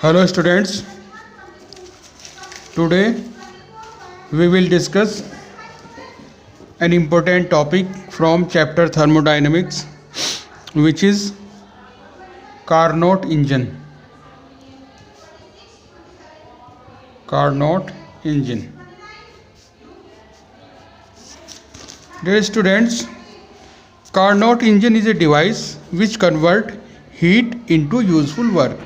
Hello students, today we will discuss an important topic from chapter thermodynamics, which is Carnot engine. Carnot engine. Dear students, Carnot engine is a device which converts heat into useful work.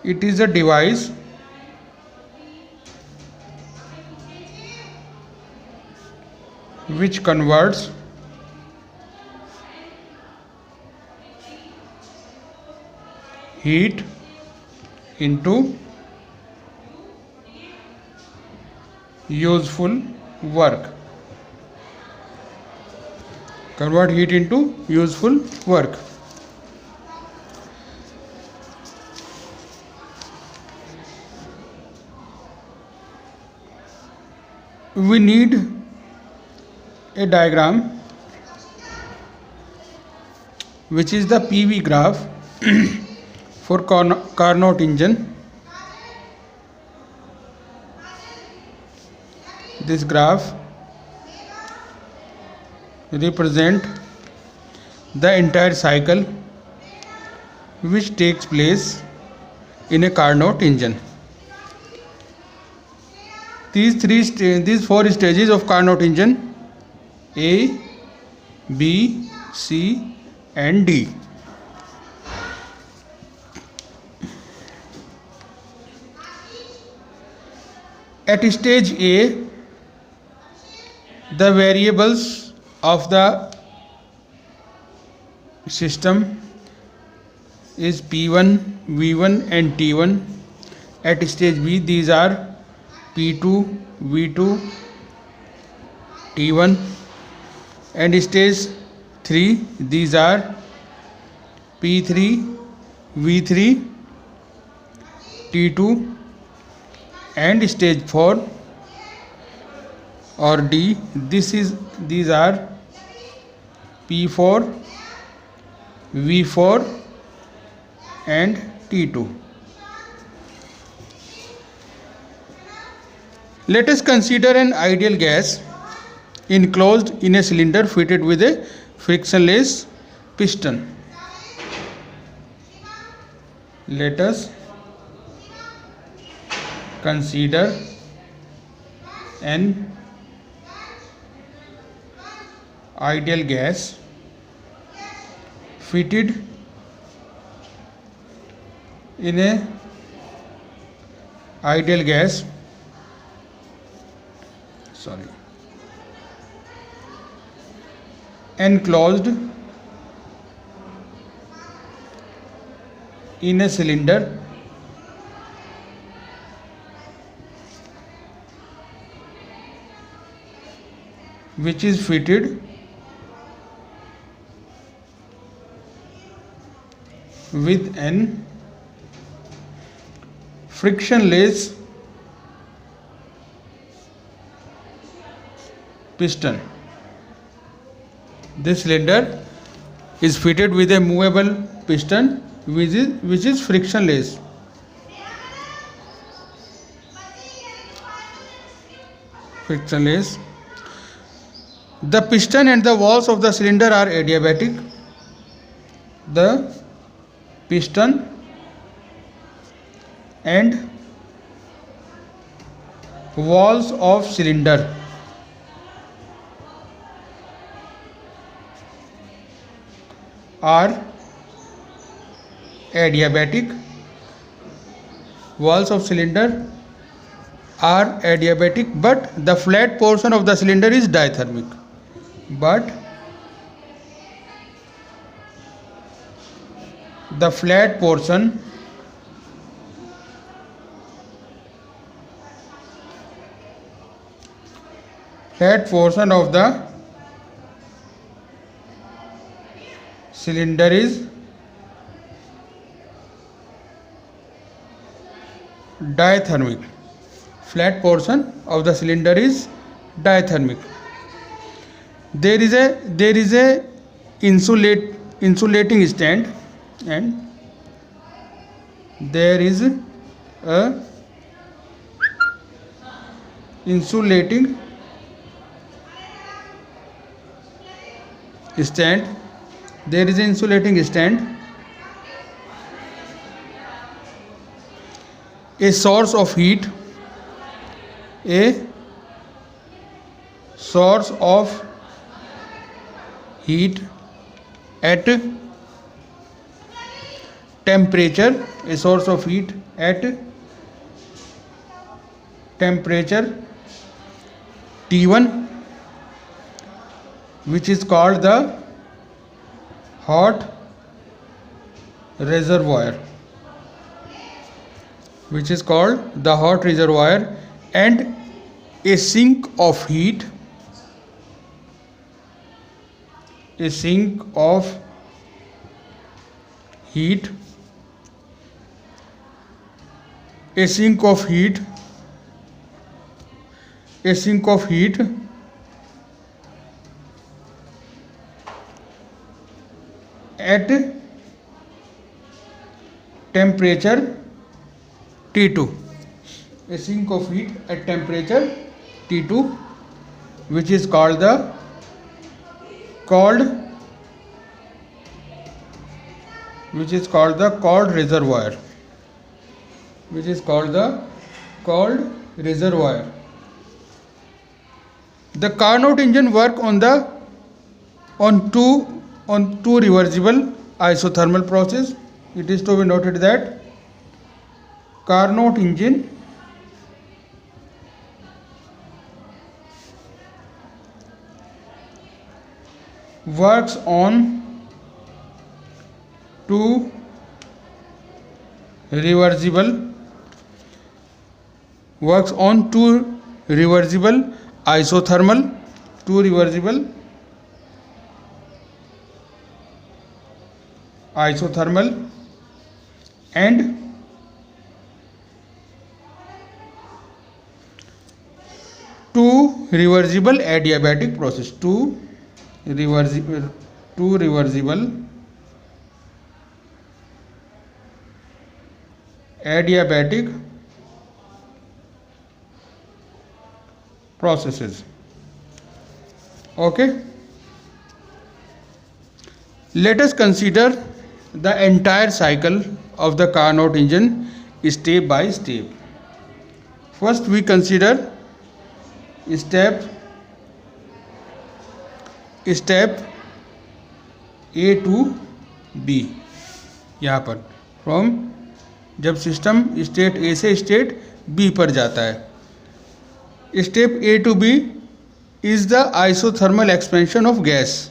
It is a device which converts heat into useful work. Convert heat into useful work. We need a diagram which is the PV graph for Carnot engine. This graph represents the entire cycle which takes place in a Carnot engine. These four stages of Carnot engine: A, B, C, and D. At stage A, the variables of the system is P1, V1, and T1. At stage B, these are P2, V2, T1, and stage 3, these are P3, V3, T2, and stage 4 or D, these are P4, V4, and T2. Let us consider an ideal gas enclosed in a cylinder fitted with a frictionless piston. Let us consider an ideal gas fitted in a ideal gas enclosed in a cylinder which is fitted with an frictionless piston. This cylinder is fitted with a movable piston which is frictionless. The piston and the walls of the cylinder are adiabatic. The piston and walls of cylinder are adiabatic. Walls of cylinder are adiabatic, but the flat portion of the cylinder is dithermic. But the flat portion of the cylinder is dithermic. Flat portion of the cylinder is dithermic. There is a insulating stand, and there is a insulating stand. There is an insulating stand, a source of heat, a source of heat at temperature, a source of heat at temperature T1, which is called the hot reservoir, which is called the hot reservoir, and a sink of heat, a sink of heat, a sink of heat, a sink of heat at temperature T2, a sink of heat at temperature T2, which is called the cold reservoir, which is called the cold reservoir. The Carnot engine work on two reversible isothermal process. It is to be noted that Carnot engine works on two reversible isothermal, and two reversible adiabatic process, two reversible adiabatic processes. Okay, let us consider the entire cycle of the Carnot engine step by step. First we consider step A to B. यहाँ पर from जब system state A से state B पर जाता है, step A to B is the isothermal expansion of gas.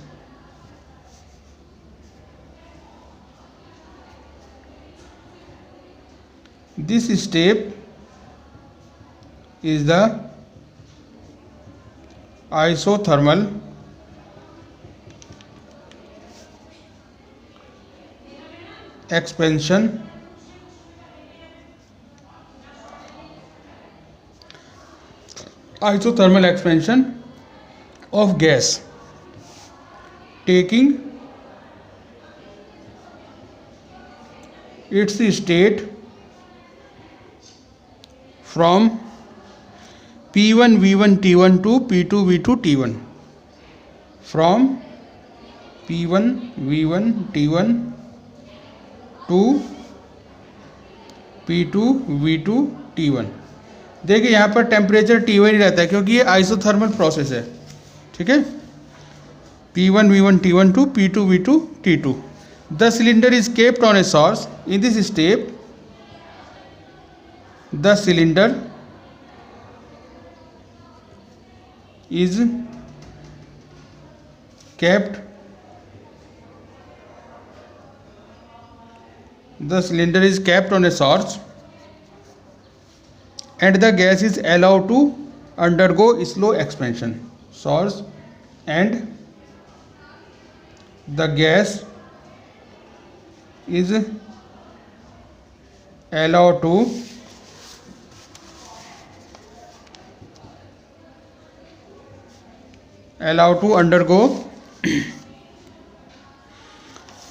This step is the isothermal expansion of gas, taking its state from P1 V1 T1 to P2 V2 T1, from P1 V1 T1 to P2 V2 T1. देखिए यहाँ पर temperature T1 ही रहता है क्योंकि ये isothermal process है. ठीक है, P1 V1 T1 to P2 V2 T2. The cylinder is kept on a source. In this step, the cylinder is kept on a source and the gas is allowed to undergo slow expansion. Source and the gas is allowed to undergo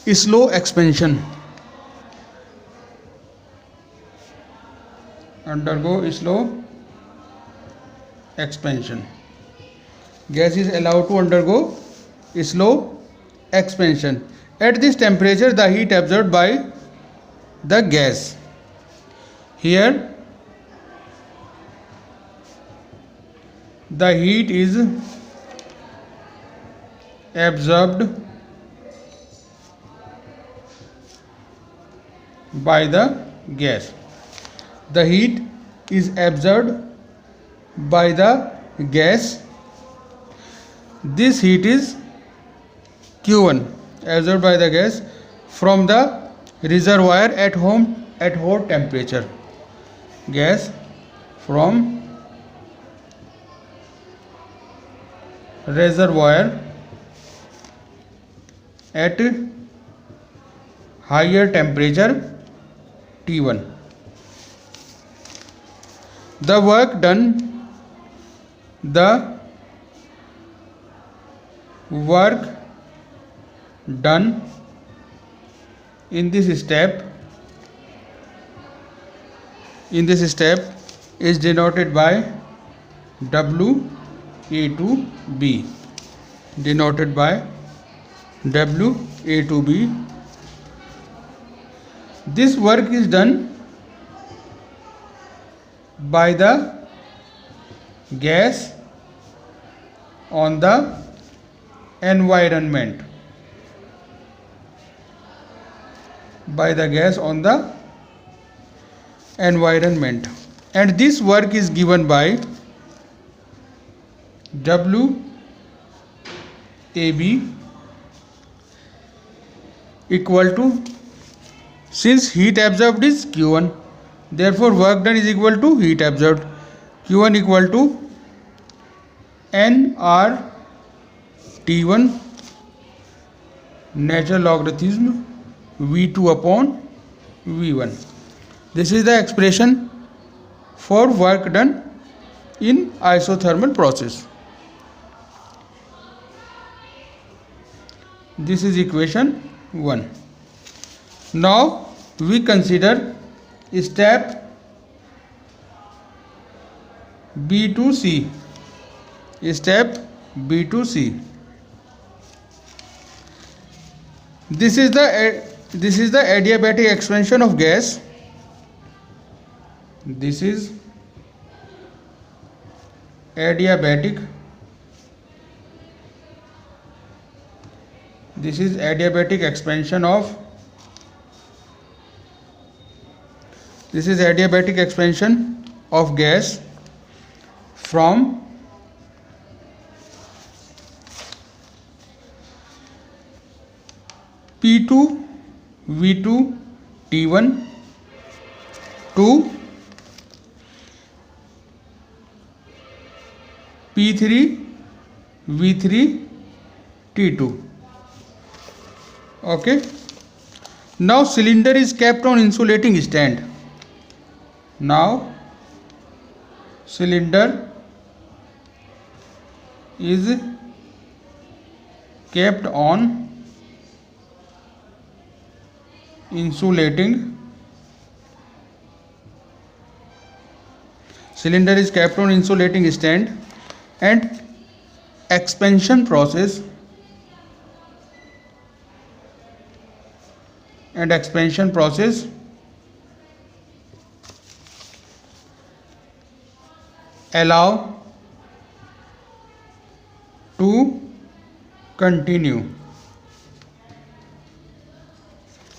slow expansion, undergo slow expansion. Gas is allowed to undergo slow expansion. At this temperature, the heat absorbed by the gas. Here, the heat is absorbed by the gas. The heat is absorbed by the gas. This heat is Q1, absorbed by the gas from the reservoir at hot temperature. Gas from reservoir at higher temperature T1. The work done in this step is denoted by WA2B, denoted by WA2B. This work is done by the gas on the environment, and this work is given by WAB equal to, since heat absorbed is Q1, therefore work done is equal to heat absorbed. Q1 equal to nRT1 natural logarithm V2 upon V1. This is the expression for work done in isothermal process. This is equation 1. Now we consider step B to C. Step B to C. This is the adiabatic expansion of gas. This is adiabatic. This is adiabatic expansion of. This is adiabatic expansion of gas from P2 V2 T1 to P3 V3 T2. Okay. Now cylinder is kept on insulating stand. Now cylinder is kept on insulating. Cylinder is kept on insulating stand, and expansion process allow to continue.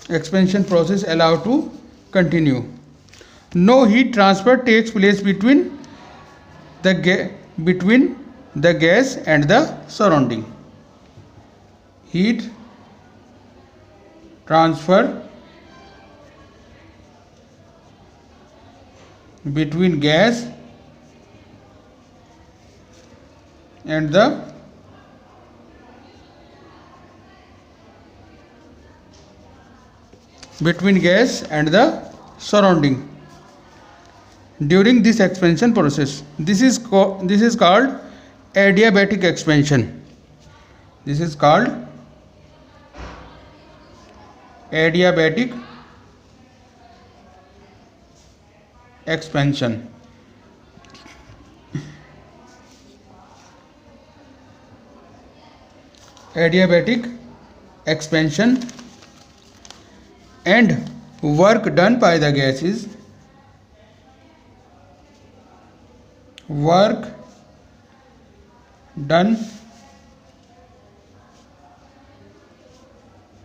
Expansion process allow to continue. No heat transfer takes place between the gas and the surrounding. Heat transfer between gas and the surrounding during this expansion process. This is called adiabatic expansion. This is called adiabatic expansion. Adiabatic expansion and work done by the gas is work done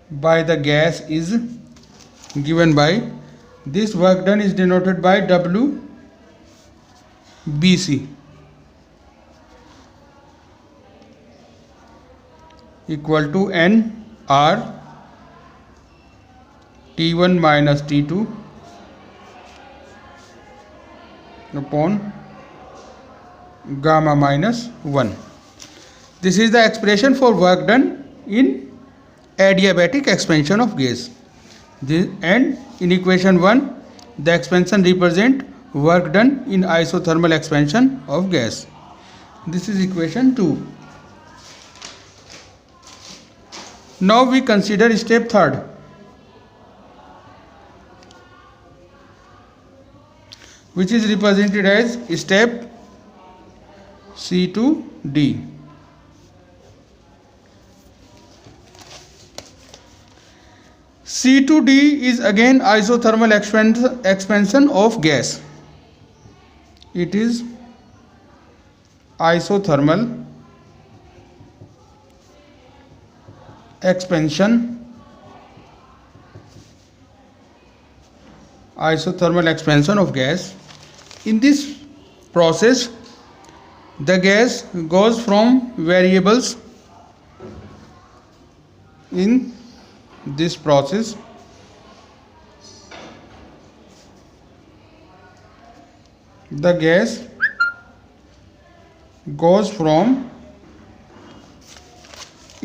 by the gas is given by, this work done is denoted by WBC equal to NR T1 minus T2 upon gamma minus 1. This is the expression for work done in adiabatic expansion of gas. And in equation 1, the expansion represent work done in isothermal expansion of gas. This is equation 2. Now we consider step 3rd, which is represented as step C2D. C2D is again isothermal expansion of gas. It is isothermal expansion of gas. In this process, the gas goes from variables. In this process, the gas goes from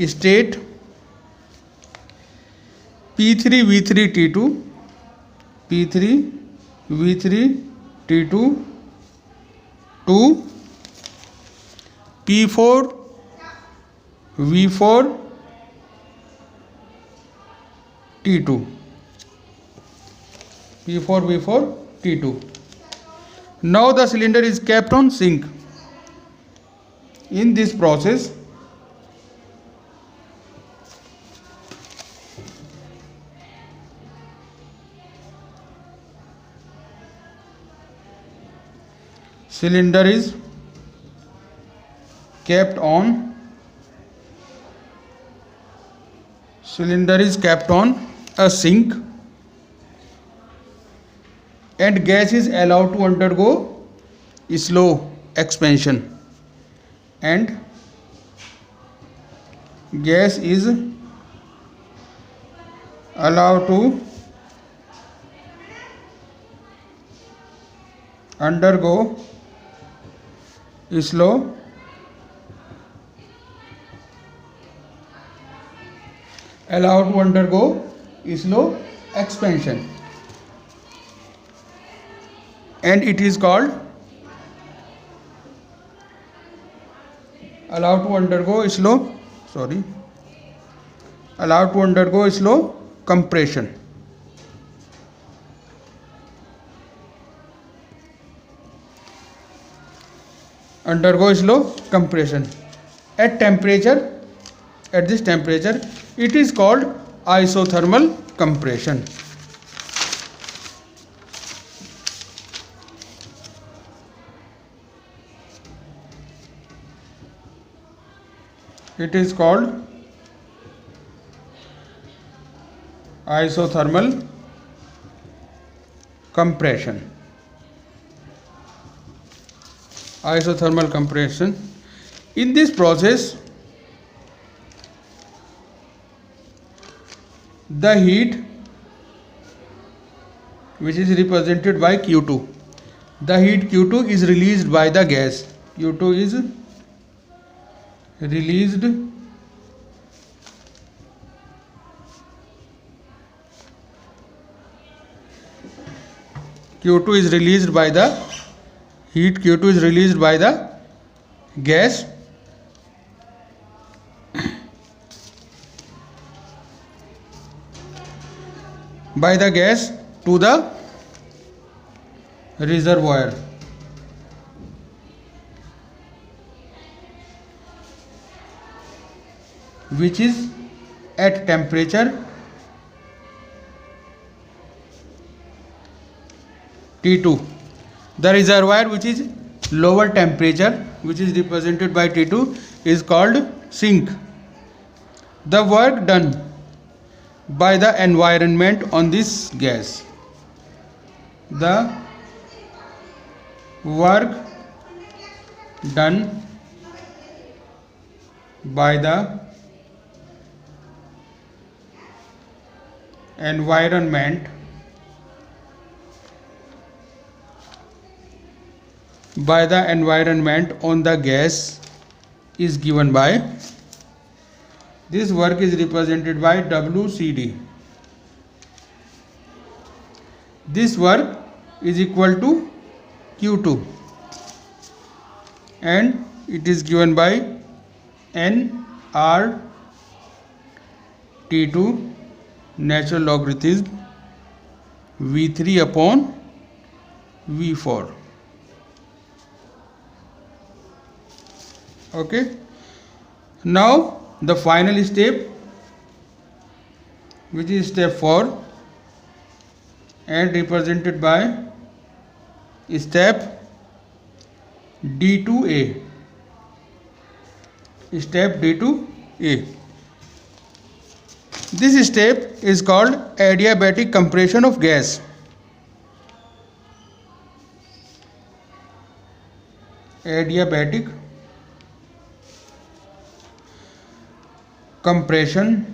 state P3V3T2 to P4V4T2. Now the cylinder is kept on sink. In this process, cylinder is kept on a sink and gas is allowed to undergo slow expansion, and gas is allowed to undergo slow expansion, and it is called allowed to undergo slow compression. At this temperature, it is called isothermal compression. It is called isothermal compression. In this process, the heat, which is represented by Q2, the heat Q2 is released by the gas. Q2 is released by the heat Q2 is released by the gas by the gas to the reservoir, which is at temperature T2. The reservoir which is lower temperature, which is represented by T2, is called sink. The work done by the environment on this gas. The work done by the environment on the gas is given by, this work is represented by WCD. This work is equal to Q2 and it is given by nRT2 natural logarithm V3 upon V4. Okay, now the final step, which is step 4 and represented by step D2A. Step D2A. This step is called adiabatic compression of gas. Adiabatic compression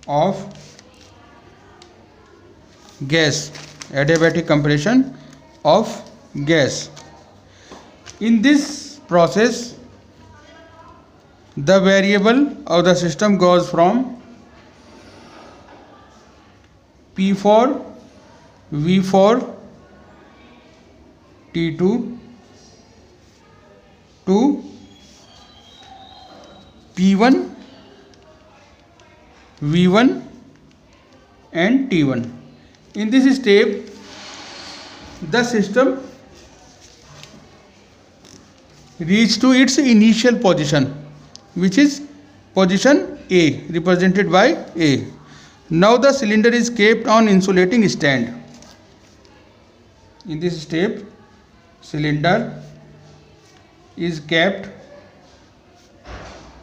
of gas. Adiabatic compression of gas. In this process, the variable of the system goes from P4 V4 T2 to P1 V1 and T1. In this step, the system reaches to its initial position, which is position A, represented by A. Now the cylinder is kept on insulating stand. In this step, cylinder is kept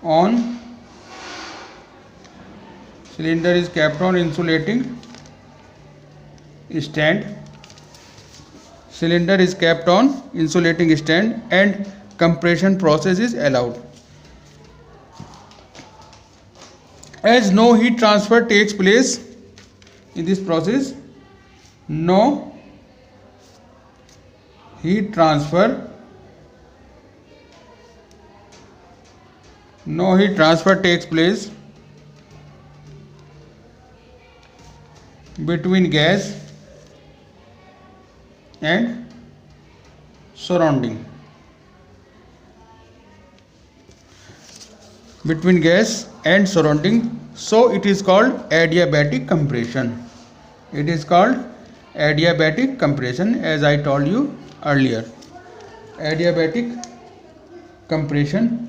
on insulating stand. Cylinder is kept on insulating stand and compression process is allowed. As no heat transfer takes place in this process, no heat transfer takes place between gas and surrounding. So it is called adiabatic compression. It is called adiabatic compression, as I told you earlier. Adiabatic compression.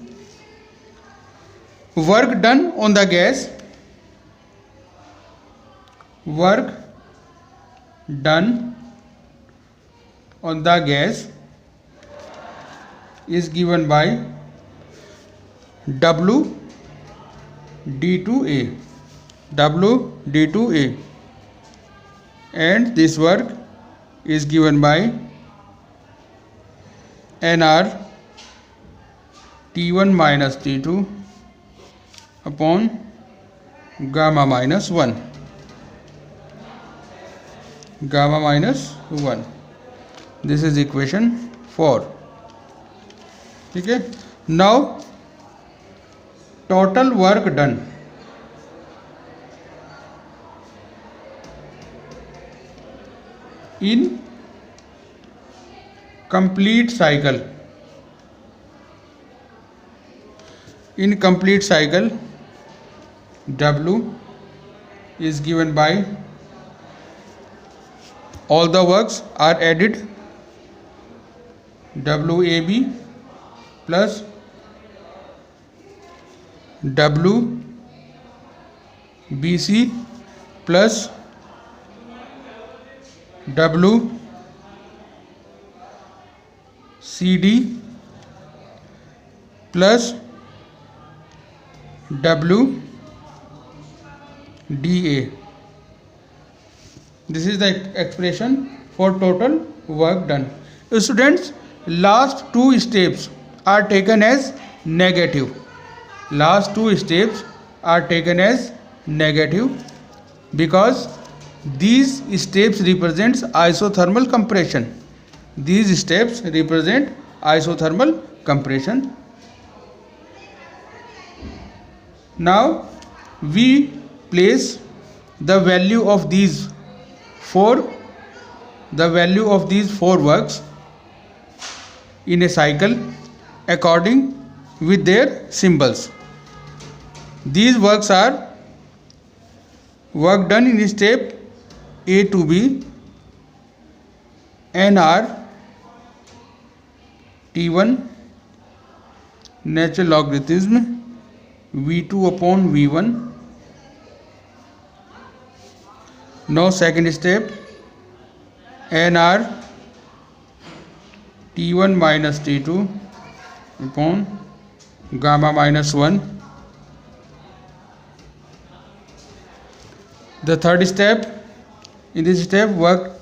Work done on the gas. Work done on the gas is given by WD2A. WD2A. And this work is given by NR T1 minus T2 upon gamma minus 1. Gamma minus 1. This is equation 4. Okay. Now total work done. In complete cycle. W is given by all the works are added, WAB plus WBC plus WCD plus WDA. This is the expression for total work done. Students, last two steps are taken as negative. Last two steps are taken as negative because these steps represents isothermal compression. These steps represent isothermal compression. Now we place the value of these four works in a cycle according with their symbols. These works are work done in step A to B, NR T1 natural logarithm V2 upon V1. Now second step, NR T1 minus T2 upon gamma minus 1. The third step, in this step work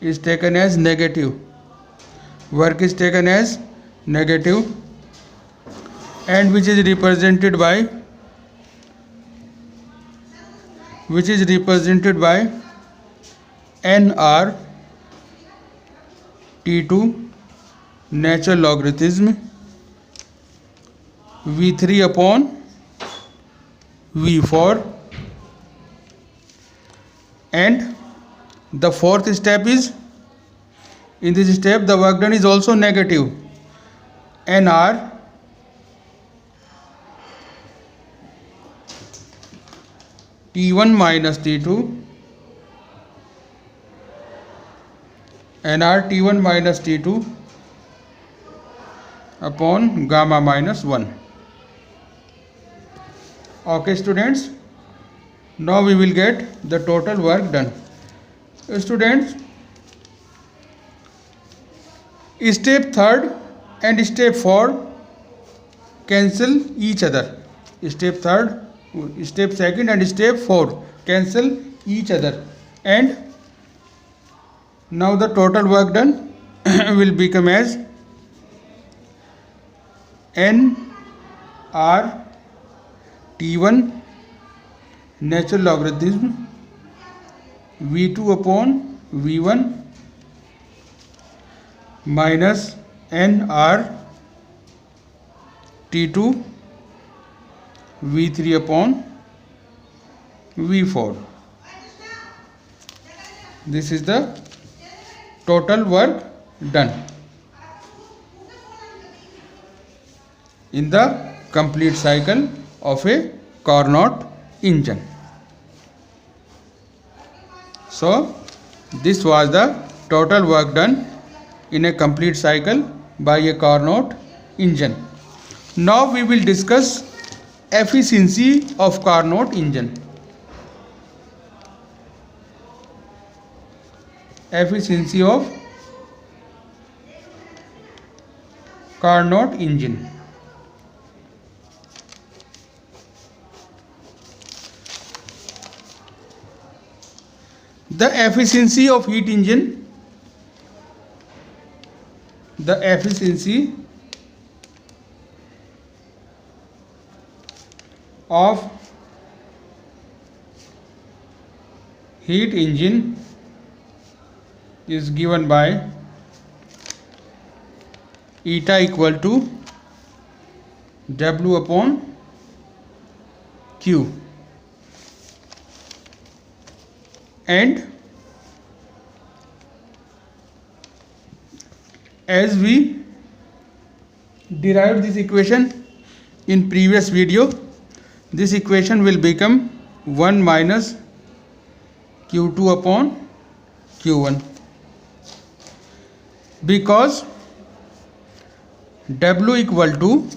is taken as negative. Work is taken as negative and which is represented by NR T2 natural logarithm V3 upon V4. And the fourth step is, in this step the work done is also negative. NR T1 minus T2, NR T1 minus T2 upon gamma minus 1. Okay students, now we will get the total work done. Students, step third and step 4 cancel each other. Step second and step 4 cancel each other, and now the total work done will become as NR T1 natural logarithm V2 upon V1 minus NR T2 V3 upon V4. This is the total work done in the complete cycle of a Carnot engine. So this was the total work done in a complete cycle by a Carnot engine. Now we will discuss efficiency of Carnot engine. Efficiency of Carnot engine. The efficiency of heat engine. The efficiency of heat engine is given by eta equal to W upon Q, and as we derived this equation in previous video, this equation will become 1 minus q2 upon q1, because W equal to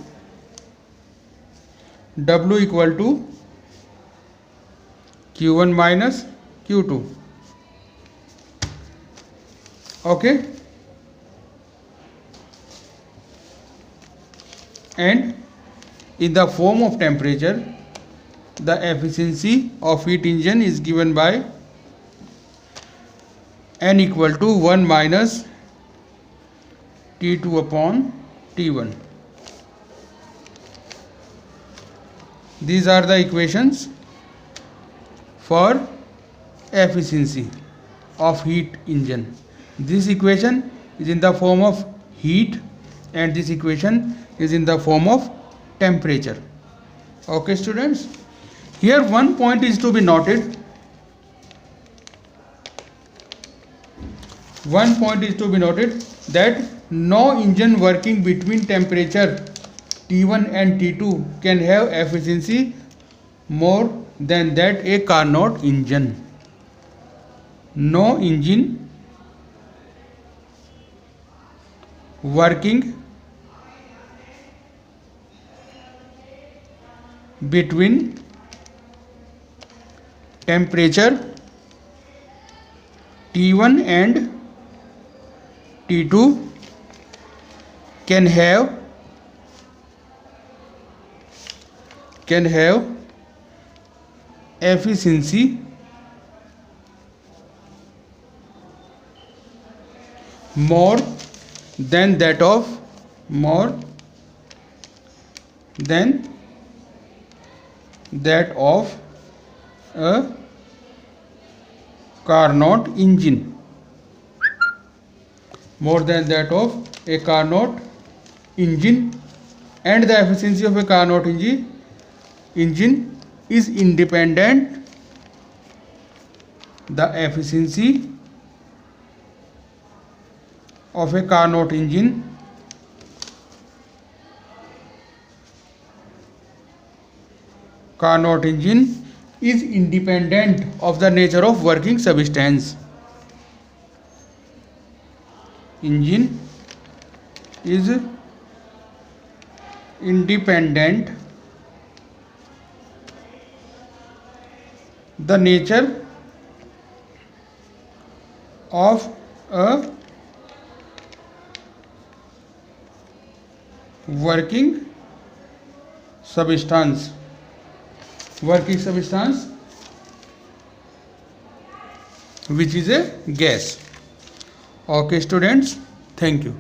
q1 minus q2. Okay, and in the form of temperature, the efficiency of heat engine is given by N equal to 1 minus T2 upon T1. These are the equations for efficiency of heat engine. This equation is in the form of heat and this equation is in the form of temperature. Okay students, here one point is to be noted. One point is to be noted, that no engine working between temperature T1 and T2 can have efficiency more than that a Carnot engine. No engine working between temperature T1 and T2 can have efficiency more than that of a Carnot engine, more than that of a Carnot engine, and the efficiency of a Carnot engine is independent. The efficiency of a Carnot engine is independent of the nature of working substance. Engine is independent the nature of a working substance, which is a gas. Okay students, thank you.